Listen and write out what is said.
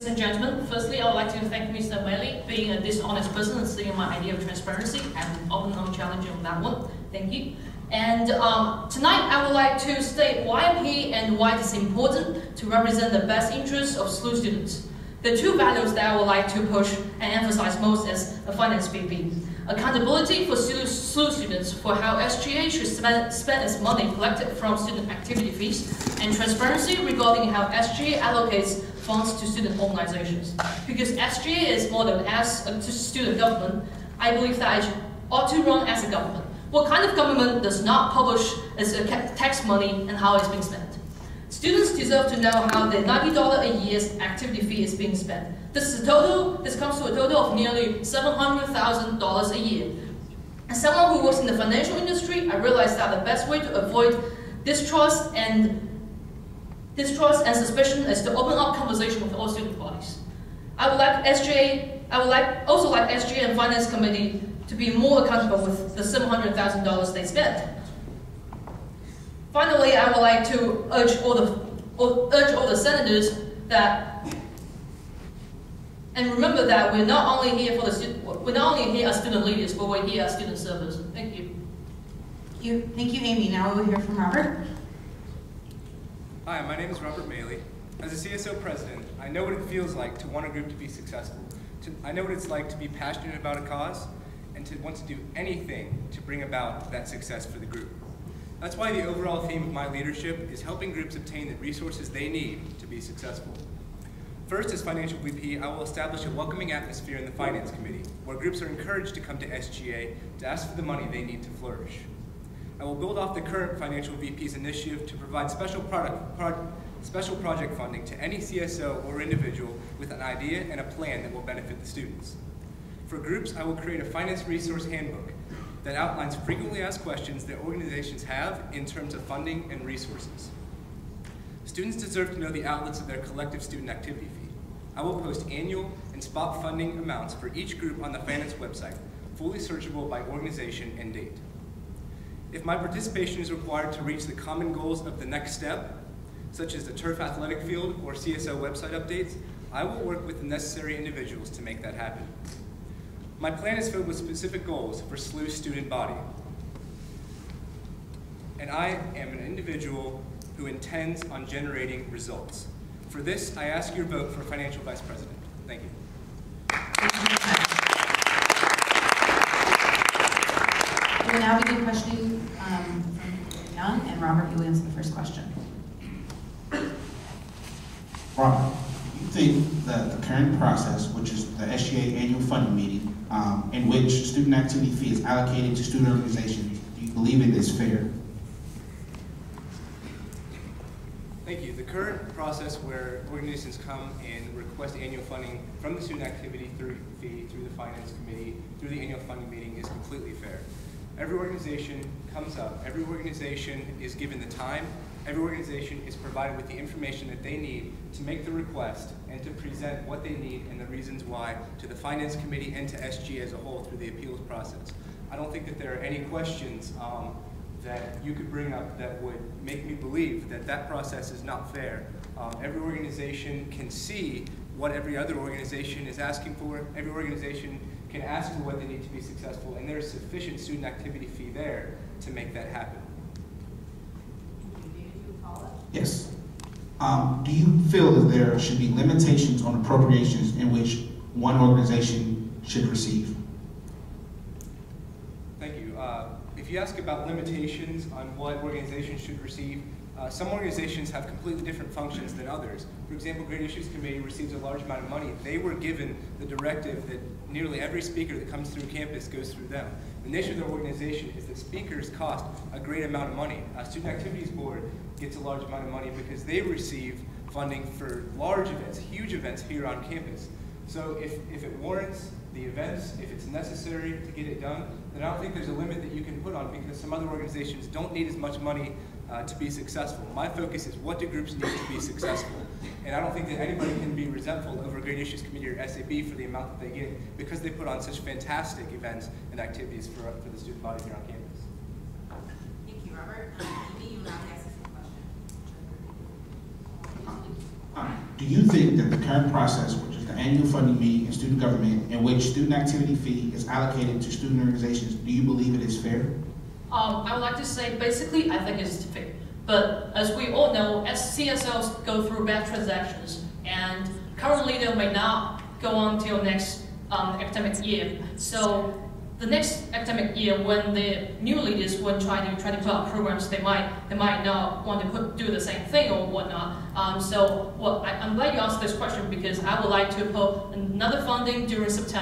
Ladies and gentlemen, firstly, I would like to thank Mr. Whaley being a dishonest person and stealing my idea of transparency and open no challenge on that one. Thank you. And tonight, I would like to state why I'm here and why it's important to represent the best interests of SLU students. The two values that I would like to push and emphasize most as a finance VP. Accountability for SLU students for how SGA should spend its money collected from student activity fees, and transparency regarding how SGA allocates funds to student organizations. Because SGA is modeled as a student government, I believe that it ought to run as a government. What kind of government does not publish its tax money and how it's being spent? Students deserve to know how the $90 a year's activity fee is being spent. This comes to a total of nearly $700,000 a year. As someone who works in the financial industry, I realize that the best way to avoid distrust and suspicion is to open up conversation with all student bodies. I would also like SGA and Finance Committee to be more accountable with the $700,000 they spent. Finally, I would like to urge all the senators that, and remember that we're not only here as student leaders, but we're here as student servers. Thank you. Thank you, Amy. Now we'll hear from Robert. Hi, my name is Robert Maley. As a CSO president, I know what it feels like to want a group to be successful. I know what it's like to be passionate about a cause and to want to do anything to bring about that success for the group. That's why the overall theme of my leadership is helping groups obtain the resources they need to be successful. First, as Financial VP, I will establish a welcoming atmosphere in the Finance Committee, where groups are encouraged to come to SGA to ask for the money they need to flourish. I will build off the current Financial VP's initiative to provide special project funding to any CSO or individual with an idea and a plan that will benefit the students. For groups, I will create a finance resource handbook that outlines frequently asked questions that organizations have in terms of funding and resources. Students deserve to know the outlets of their collective student activity fee. I will post annual and spot funding amounts for each group on the finance website, fully searchable by organization and date. If my participation is required to reach the common goals of the next step, such as the turf athletic field or CSO website updates, I will work with the necessary individuals to make that happen. My plan is filled with specific goals for SLU's student body. And I am an individual who intends on generating results. For this, I ask your vote for Financial Vice President. Thank you. We will now begin questioning from Young, and Robert, you will answer the first question. Robert, you think that the current process, which is the SGA annual funding meeting, in which student activity fee is allocated to student organizations, do you believe it is fair? Thank you. The current process where organizations come and request annual funding from the student activity fee through the Finance Committee, through the annual funding meeting is completely fair. Every organization comes up, every organization is given the time, every organization is provided with the information that they need to make the request and to present what they need and the reasons why to the Finance Committee and to SG as a whole through the appeals process. I don't think that there are any questions that you could bring up that would make me believe that that process is not fair. Every organization can see what every other organization is asking for. Every organization can ask for what they need to be successful, and there's sufficient student activity fee there to make that happen. Yes. Do you feel that there should be limitations on appropriations in which one organization should receive? Thank you. If you ask about limitations on what organizations should receive, some organizations have completely different functions than others. For example, Great Issues Committee receives a large amount of money. They were given the directive that nearly every speaker that comes through campus goes through them. The nature of their organization is that speakers cost a great amount of money. Student Activities Board gets a large amount of money because they receive funding for large events, huge events here on campus. So if it warrants the events, if it's necessary to get it done, then I don't think there's a limit that you can put on because some other organizations don't need as much money to be successful. My focus is what do groups need to be successful? And I don't think that anybody can be resentful over Great Issues Committee or SAB for the amount that they get because they put on such fantastic events and activities for the student body here on campus. Thank you, Robert. Amy, you will now ask us a question. do you think that the current process, which is the annual funding meeting in student government, in which student activity fee is allocated to student organizations, do you believe it is fair? I would like to say, basically, I think it's fair. But as we all know, as CSOs go through bad transactions, and currently they may not go on till next academic year. So the next academic year, when the new leaders will try to put out programs, they might not want to do the same thing or whatnot. I'm glad you asked this question, because I would like to put another funding during September.